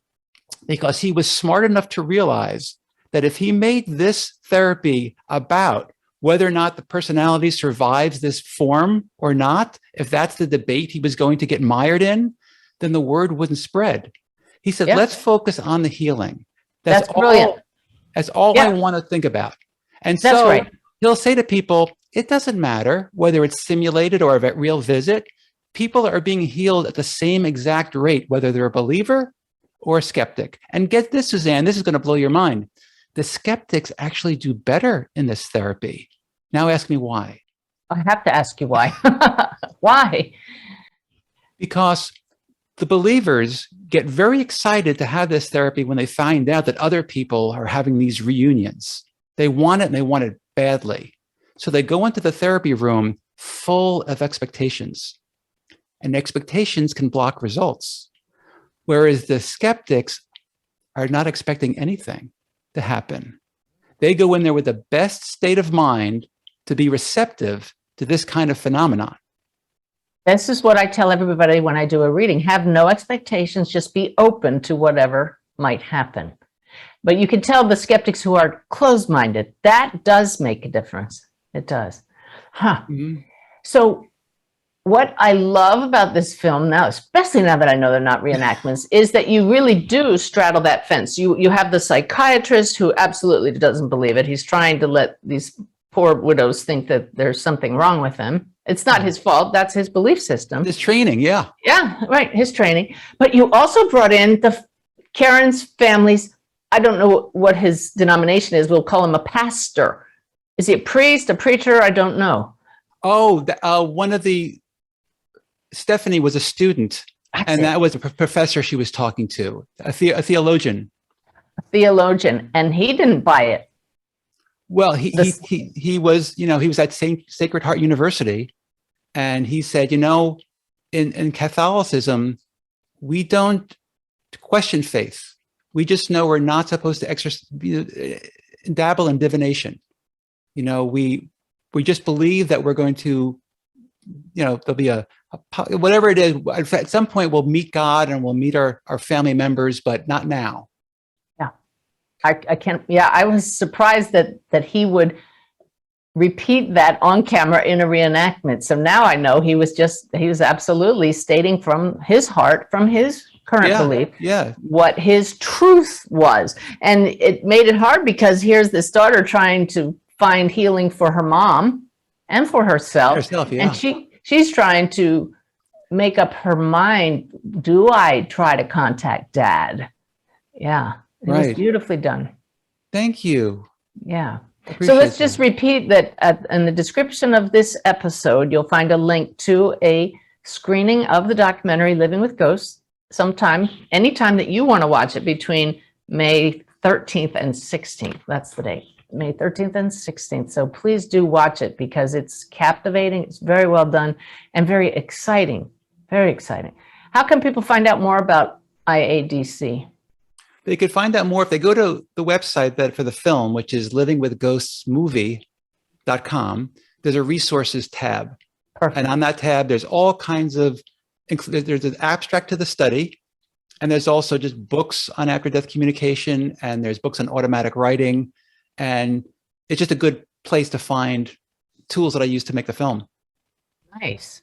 Speaker 4: because he was smart enough to realize that if he made this therapy about whether or not the personality survives this form or not, if that's the debate he was going to get mired in, then the word wouldn't spread. He said, let's focus on the healing. That's brilliant. That's all I want to think about. And so he'll say to people, it doesn't matter whether it's simulated or a real visit. People are being healed at the same exact rate, whether they're a believer or a skeptic. And get this, Suzanne, this is going to blow your mind. The skeptics actually do better in this therapy. Now ask me why.
Speaker 3: I have to ask you why. Why?
Speaker 4: Because the believers get very excited to have this therapy when they find out that other people are having these reunions. They want it, and they want it badly. So they go into the therapy room full of expectations. And expectations can block results. Whereas the skeptics are not expecting anything to happen. They go in there with the best state of mind to be receptive to this kind of phenomenon.
Speaker 3: This is what I tell everybody when I do a reading. Have no expectations, just be open to whatever might happen. But you can tell the skeptics who are closed-minded, that does make a difference. It does. So what I love about this film now, especially now that I know they're not reenactments, is that you really do straddle that fence. You have the psychiatrist who absolutely doesn't believe it. He's trying to let these poor widows think that there's something wrong with him. It's not his fault. That's his belief system.
Speaker 4: His training, yeah.
Speaker 3: Yeah, right, his training. But you also brought in Karen's family's, I don't know what his denomination is. We'll call him a pastor. Is he a priest, a preacher? I don't know.
Speaker 4: Oh, one of Stephanie was a student, that was a professor she was talking to, a theologian.
Speaker 3: A theologian, and he didn't buy it.
Speaker 4: Well, he was, he was at Sacred Heart University, and he said, in Catholicism, we don't question faith. We just know we're not supposed to dabble in divination. We just believe that we're going to, there'll be whatever it is, at some point we'll meet God and we'll meet our family members, but not now.
Speaker 3: I can't, I was surprised that he would repeat that on camera in a reenactment. So now I know he was absolutely stating from his heart, from his current belief, what his truth was. And it made it hard because here's this daughter trying to find healing for her mom and for herself. And she's trying to make up her mind. Do I try to contact Dad? Yeah. It was beautifully done.
Speaker 4: Thank you.
Speaker 3: Yeah. So let's just repeat that in the description of this episode, you'll find a link to a screening of the documentary Living with Ghosts anytime that you want to watch it between May 13th and 16th. That's the date, May 13th and 16th. So please do watch it because it's captivating. It's very well done and very exciting. Very exciting. How can people find out more about IADC?
Speaker 4: They could find out more if they go to the website for the film, which is livingwithghostsmovie.com. there's a resources tab.
Speaker 3: Perfect.
Speaker 4: And on that tab, there's all kinds of, there's an abstract to the study, and there's also just books on after-death communication, and there's books on automatic writing. And it's just a good place to find tools that I use to make the film.
Speaker 3: Nice.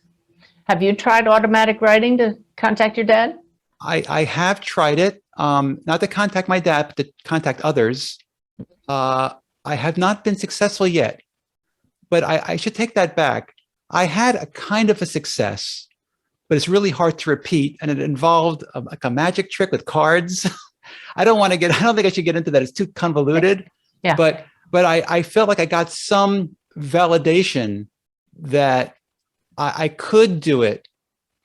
Speaker 3: Have you tried automatic writing to contact your dad?
Speaker 4: I have tried it, not to contact my dad, but to contact others. I have not been successful yet, but I should take that back. I had a kind of a success, but it's really hard to repeat, and it involved like a magic trick with cards. I don't think I should get into that. It's too convoluted.
Speaker 3: Yeah.
Speaker 4: But I felt like I got some validation that I could do it,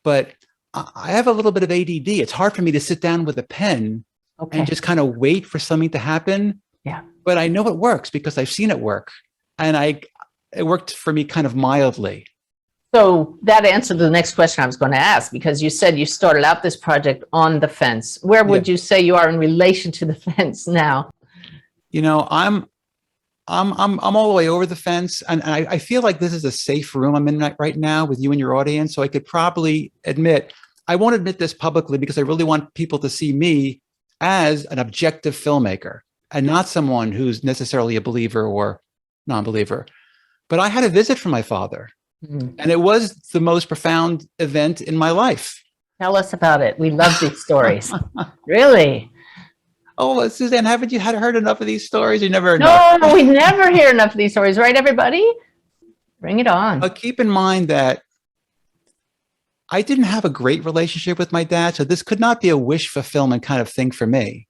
Speaker 4: but I have a little bit of ADD. It's hard for me to sit down with a pen and just kind of wait for something to happen.
Speaker 3: Yeah.
Speaker 4: But I know it works because I've seen it work, and it worked for me kind of mildly.
Speaker 3: So that answered the next question I was going to ask, because you said you started out this project on the fence. Where would you say you are in relation to the fence now?
Speaker 4: You know, I'm all the way over the fence, and I feel like this is a safe room I'm in right now with you and your audience. So I could probably admit, I won't admit this publicly because I really want people to see me as an objective filmmaker and not someone who's necessarily a believer or non-believer. But I had a visit from my father, and it was the most profound event in my life.
Speaker 3: Tell us about it. We love these stories. Really?
Speaker 4: Oh, Suzanne, haven't you heard enough of these stories? You never
Speaker 3: No, we never hear enough of these stories, right, everybody? Bring it on.
Speaker 4: But keep in mind that I didn't have a great relationship with my dad, so this could not be a wish fulfillment kind of thing for me.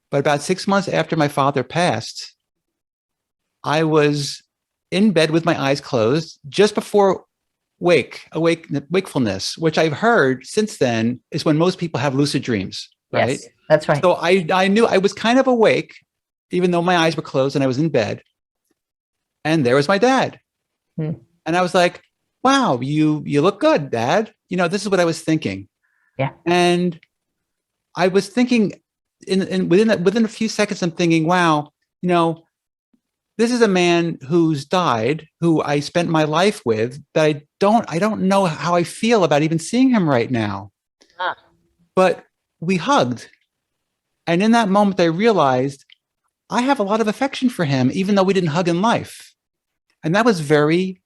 Speaker 4: But about 6 months after my father passed, I was in bed with my eyes closed just before wakefulness, which I've heard since then is when most people have lucid dreams, right?
Speaker 3: Yes, that's right.
Speaker 4: So I knew I was kind of awake, even though my eyes were closed and I was in bed. And there was my dad. And I was like, wow, you look good, Dad. You know, this is what I was thinking.
Speaker 3: Yeah.
Speaker 4: And I was thinking within a few seconds, I'm thinking, wow, you know, this is a man who's died, who I spent my life with, that I don't know how I feel about even seeing him right now. But we hugged. And in that moment, I realized I have a lot of affection for him, even though we didn't hug in life. And that was very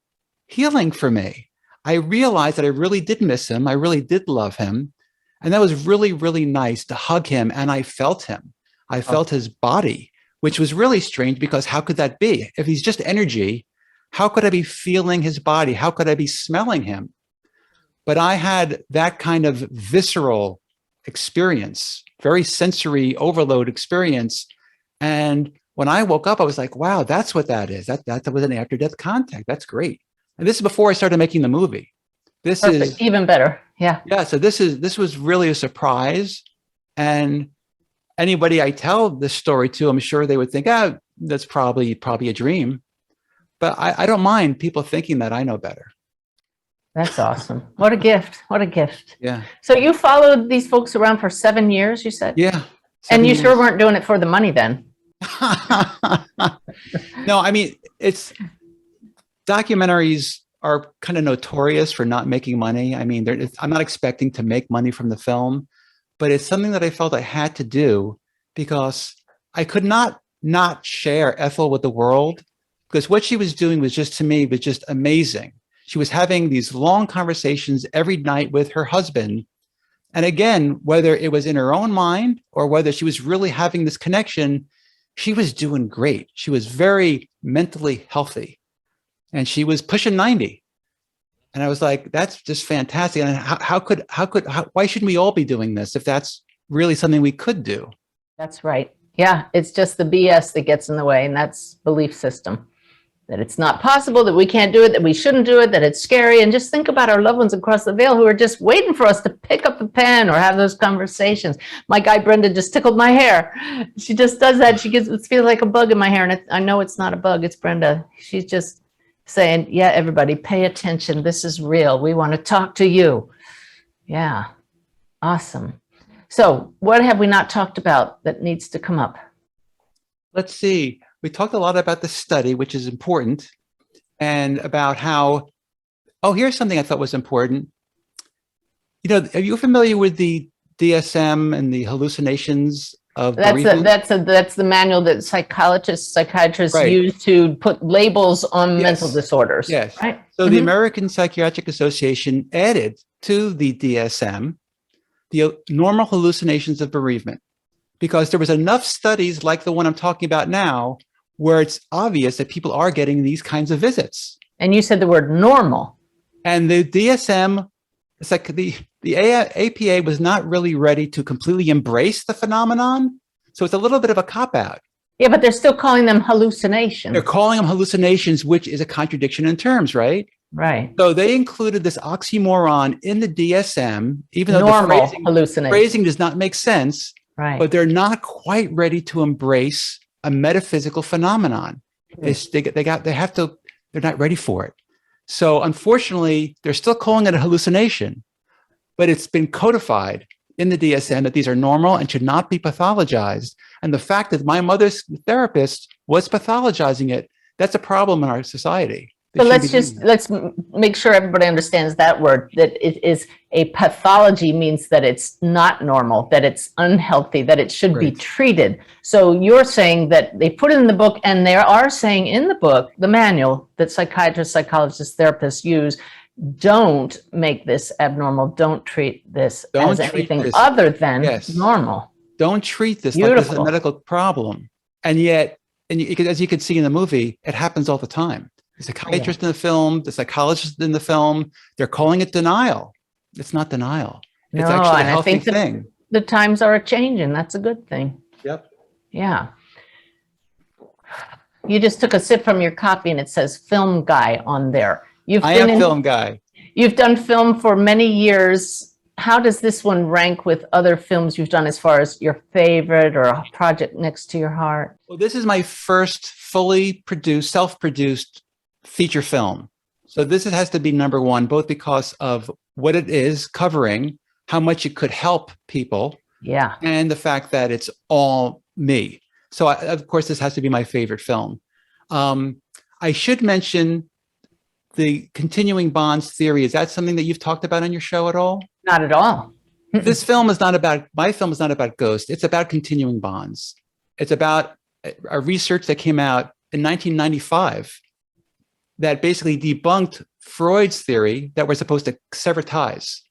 Speaker 4: healing for me. I realized that I really did miss him. I really did love him. And that was really, really nice to hug him. And I felt him. I felt his body, which was really strange because how could that be? If he's just energy, how could I be feeling his body? How could I be smelling him? But I had that kind of visceral experience, very sensory overload experience. And when I woke up, I was like, wow, that's what that is. That was an after-death contact. That's great. And this is before I started making the movie. This
Speaker 3: Perfect.
Speaker 4: is
Speaker 3: Even better. Yeah.
Speaker 4: Yeah. So this was really a surprise. And anybody I tell this story to, I'm sure they would think, that's probably a dream. But I don't mind people thinking that I know better.
Speaker 3: That's awesome. What a gift. What a gift.
Speaker 4: Yeah.
Speaker 3: So you followed these folks around for 7 years, you said?
Speaker 4: Yeah.
Speaker 3: And you sure weren't doing it for the money then?
Speaker 4: No, I mean, documentaries are kind of notorious for not making money. I mean, I'm not expecting to make money from the film, but it's something that I felt I had to do because I could not share Ethel with the world, because what she was doing was just, to me, was just amazing. She was having these long conversations every night with her husband. And again, whether it was in her own mind or whether she was really having this connection, she was doing great. She was very mentally healthy and she was pushing 90. And I was like, that's just fantastic. And why shouldn't we all be doing this if that's really something we could do?
Speaker 3: That's right. Yeah. It's just the BS that gets in the way. And that's belief system. That it's not possible, that we can't do it, that we shouldn't do it, that it's scary. And just think about our loved ones across the veil who are just waiting for us to pick up the pen or have those conversations. My guy, Brenda, just tickled my hair. She just does that. It feels like a bug in my hair. And I know it's not a bug, it's Brenda. She's just saying, yeah, everybody pay attention. This is real. We want to talk to you. Yeah. Awesome. So what have we not talked about that needs to come up?
Speaker 4: Let's see. We talked a lot about the study, which is important. and about how, oh, here's something I thought was important. You know, are you familiar with the DSM and the hallucinations of bereavement?
Speaker 3: That's the manual that psychiatrists
Speaker 4: Right.
Speaker 3: use to put labels on
Speaker 4: Yes.
Speaker 3: mental disorders.
Speaker 4: Yes.
Speaker 3: Right.
Speaker 4: So the American Psychiatric Association added to the DSM the normal hallucinations of bereavement, because there was enough studies like the one I'm talking about now where it's obvious that people are getting these kinds of visits.
Speaker 3: And you said the word normal.
Speaker 4: And the DSM, it's like the APA was not really ready to completely embrace the phenomenon. So it's a little bit of a cop-out.
Speaker 3: Yeah, but they're still calling them hallucinations.
Speaker 4: They're calling them hallucinations, which is a contradiction in terms, right?
Speaker 3: Right.
Speaker 4: So they included this oxymoron in the DSM, even though
Speaker 3: Normal
Speaker 4: the
Speaker 3: hallucination.
Speaker 4: phrasing does not make sense,
Speaker 3: Right.
Speaker 4: but they're not quite ready to embrace a metaphysical phenomenon. They're not ready for it. So unfortunately, they're still calling it a hallucination, but it's been codified in the DSM that these are normal and should not be pathologized. And the fact that my mother's therapist was pathologizing it, that's a problem in our society.
Speaker 3: So let's make sure everybody understands that word, that it is a pathology means that it's not normal, that it's unhealthy, that it should be treated. So you're saying that they put it in the book, and they are saying in the book, the manual that psychiatrists, psychologists, therapists use, don't make this abnormal, don't treat this as anything other than normal.
Speaker 4: Don't treat this like this is a medical problem. And yet, as you can see in the movie, it happens all the time. The psychiatrist in the film, the psychologist in the film, they're calling it denial. It's not denial. It's actually a healthy thing.
Speaker 3: The times are changing. That's a good thing.
Speaker 4: Yep.
Speaker 3: Yeah. You just took a sip from your coffee and it says film guy on there.
Speaker 4: I am film guy.
Speaker 3: You've done film for many years. How does this one rank with other films you've done as far as your favorite or a project next to your heart?
Speaker 4: Well, this is my first fully produced, self-produced feature film. So this has to be number one, both because of what it is covering, how much it could help people, and the fact that it's all me. So of course, this has to be my favorite film. I should mention the continuing bonds theory. Is that something that you've talked about on your show at all?
Speaker 3: Not at all.
Speaker 4: This film is not about, my film is not about ghosts. It's about continuing bonds. It's about a research that came out in 1995 that basically debunked Freud's theory that we're supposed to sever ties.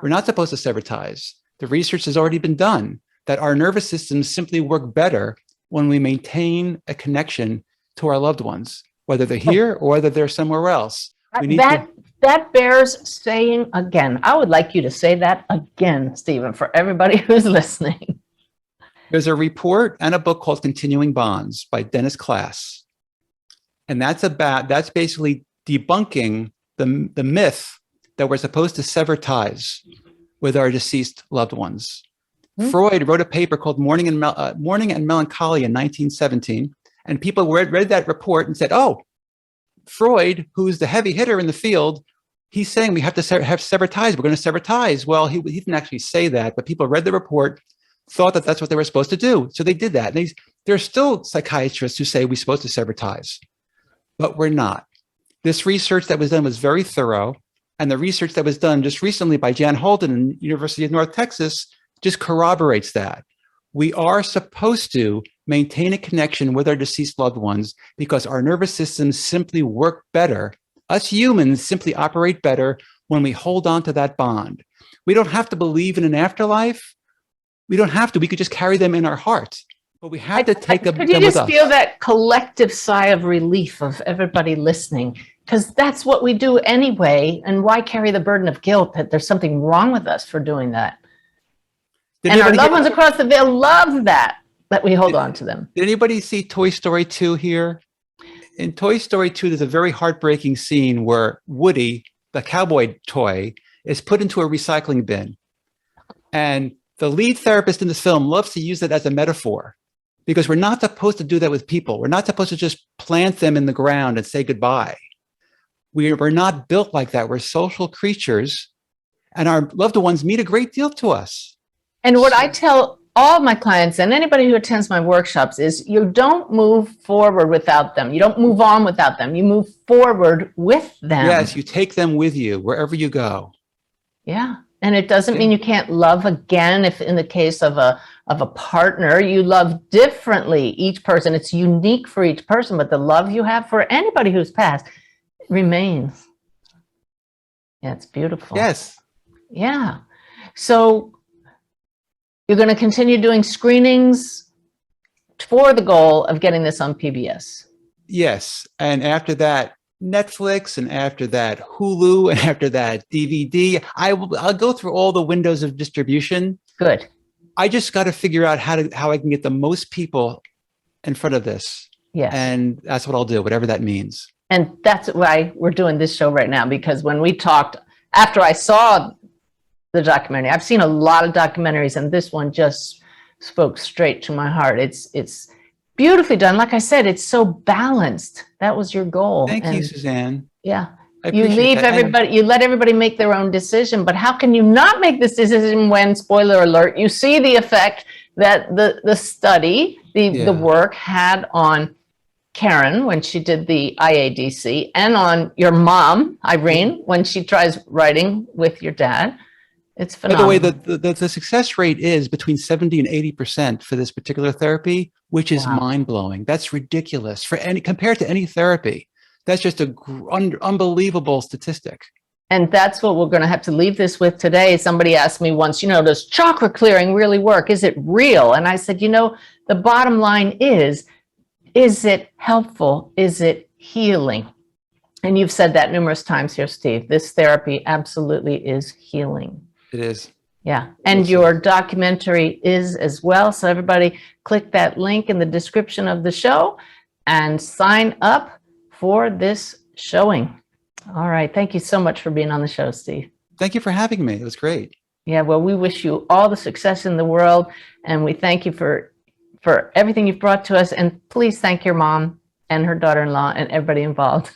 Speaker 4: We're not supposed to sever ties. The research has already been done that our nervous systems simply work better when we maintain a connection to our loved ones, whether they're here or whether they're somewhere else.
Speaker 3: That bears saying again. I would like you to say that again, Stephen, for everybody who's listening.
Speaker 4: There's a report and a book called Continuing Bonds by Dennis Klass. And that's basically debunking the myth that we're supposed to sever ties with our deceased loved ones. Freud wrote a paper called Mourning and Melancholy in 1917. And people read that report and said, oh, Freud, who's the heavy hitter in the field, he's saying we have to have sever ties. We're going to sever ties. Well, he didn't actually say that, but people read the report, thought that that's what they were supposed to do. So they did that. And there are still psychiatrists who say we're supposed to sever ties, but we're not. This research that was done was very thorough. And the research that was done just recently by Jan Holden in University of North Texas just corroborates that. We are supposed to maintain a connection with our deceased loved ones because our nervous systems simply work better. Us humans simply operate better when we hold on to that bond. We don't have to believe in an afterlife. We don't have to. We could just carry them in our hearts. But we have to take them with us.
Speaker 3: Could you just feel that collective sigh of relief of everybody listening? Because that's what we do anyway. And why carry the burden of guilt that there's something wrong with us for doing that? And our loved ones across the veil love that we hold on to them.
Speaker 4: Did anybody see Toy Story 2 here? In Toy Story 2, there's a very heartbreaking scene where Woody, the cowboy toy, is put into a recycling bin. And the lead therapist in this film loves to use it as a metaphor because we're not supposed to do that with people. We're not supposed to just plant them in the ground and say goodbye. We're not built like that. We're social creatures, and our loved ones mean a great deal to us.
Speaker 3: And what I tell all my clients and anybody who attends my workshops is you don't move forward without them. You don't move on without them. You move forward with them.
Speaker 4: Yes, you take them with you wherever you go.
Speaker 3: Yeah. And it doesn't mean you can't love again. If in the case of a partner, you love differently each person. It's unique for each person, but the love you have for anybody who's passed remains. Yeah, it's beautiful.
Speaker 4: Yes.
Speaker 3: Yeah. So you're going to continue doing screenings for the goal of getting this on PBS.
Speaker 4: Yes. And after that, Netflix, and after that, Hulu, and after that, DVD. I'll go through all the windows of distribution.
Speaker 3: Good.
Speaker 4: I just got to figure out how I can get the most people in front of this.
Speaker 3: Yes.
Speaker 4: And that's what I'll do, whatever that means.
Speaker 3: And that's why we're doing this show right now, because when we talked, after I saw the documentary, I've seen a lot of documentaries, and this one just spoke straight to my heart. It's beautifully done. Like I said, it's so balanced. That was your goal.
Speaker 4: Thank you, Suzanne.
Speaker 3: Yeah.
Speaker 4: I
Speaker 3: You
Speaker 4: appreciate
Speaker 3: leave
Speaker 4: that.
Speaker 3: everybody, you let everybody make their own decision, but how can you not make this decision when, spoiler alert, you see the effect that the study, the work had on Karen when she did the IADC, and on your mom, Irene, when she tries writing with your dad. It's phenomenal.
Speaker 4: By the way, the success rate is between 70 and 80% for this particular therapy, which is mind-blowing. That's ridiculous compared to any therapy. That's just an unbelievable statistic.
Speaker 3: And that's what we're going to have to leave this with today. Somebody asked me once, does chakra clearing really work? Is it real? And I said, the bottom line is it helpful? Is it healing? And you've said that numerous times here, Steve. This therapy absolutely is healing.
Speaker 4: It is.
Speaker 3: Yeah. And your documentary is as well. So everybody click that link in the description of the show and sign up for this showing. All right. Thank you so much for being on the show, Steve.
Speaker 4: Thank you for having me. It was great.
Speaker 3: Yeah. Well, we wish you all the success in the world, and we thank you for everything you've brought to us. And please thank your mom and her daughter-in-law and everybody involved.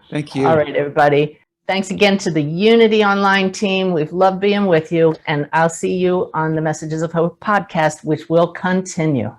Speaker 4: Thank you.
Speaker 3: All right, everybody. Thanks again to the Unity Online team. We've loved being with you, and I'll see you on the Messages of Hope podcast, which will continue.